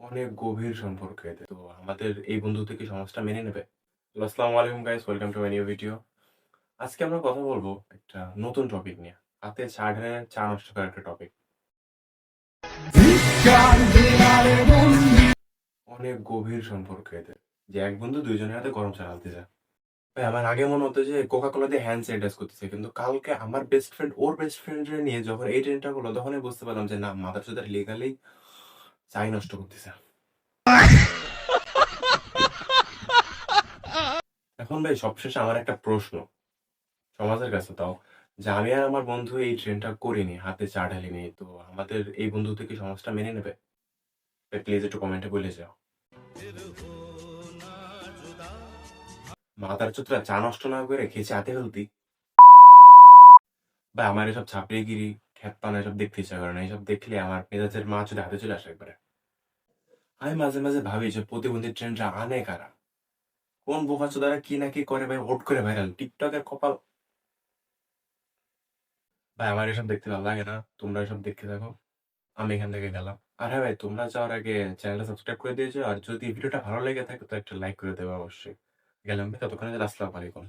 অনেক গভীর সম্পর্ক এদের। তো আমাদের এই বন্ধুত্ব কি সমাজটা মেনে নেবে? তো আসসালামু আলাইকুম guys, welcome to my new video. আজকে আমরা কথা বলবো একটা নতুন টপিক নিয়ে। হাতে চা ঢেলে চা নষ্ট করার একটা টপিক। অনেক গভীর সম্পর্ক এদের। যে এক বন্ধু দুইজনের হাতে গরম চা ঢালতে যায়। ভাই আমার আগে মনে হতো যে কোকা কোলা দিয়ে হ্যান্ড স্যানিটাইজ করতেছে। কিন্তু কালকে আমার বেস্ট ফ্রেন্ড ওর বেস্ট ফ্রেন্ডরে নিয়ে যখন এই ট্রেনটা করলো তখনই বুঝতে পারলাম যে না মাদারচোদার লিগালি চাই নষ্ট করতেছে। এখন ভাই সবশেষে আমার একটা প্রশ্ন সমাজের কাছে তাও যে আমি আর আমার বন্ধু এই ট্রেনটা করিনি, হাতে চা ঢালিনি। তো আমাদের এই বন্ধুত্ব কি সমাজটা মেনে নেবে? প্লিজ একটু কমেন্টে বলে যাও। মাথার চোতরা চা নষ্ট না করে খেয়ে চাতে ফেলতি। বা আমার এসব ছাপড়িগিরি খ্যাতপানা এসব দেখতে ইচ্ছা করে না। এসব দেখলে আমার মেজাজের মাছ যদি হাতে চলে আসে একবারে। আমি মাঝে মাঝে ভাবি যে প্রতিবন্ধী ট্রেনটা আনে কারা? কোন বোকাচোদারা কি না কি করে ভাই, হুট করে ভাইরাল টিকটকের কপাল। ভাই আমার এসব দেখতে ভালো লাগে না, তোমরা এসব দেখতে থাকো, আমি এখান থেকে গেলাম। আর হ্যাঁ ভাই, তোমরা যাওয়ার আগে চ্যানেলটা সাবস্ক্রাইব করে দিয়েছো, আর যদি ভিডিওটা ভালো লেগে থাকে তো একটা লাইক করে দেবে অবশ্যই। গেলাম ভাই, ততক্ষণে আসসালামু আলাইকুম।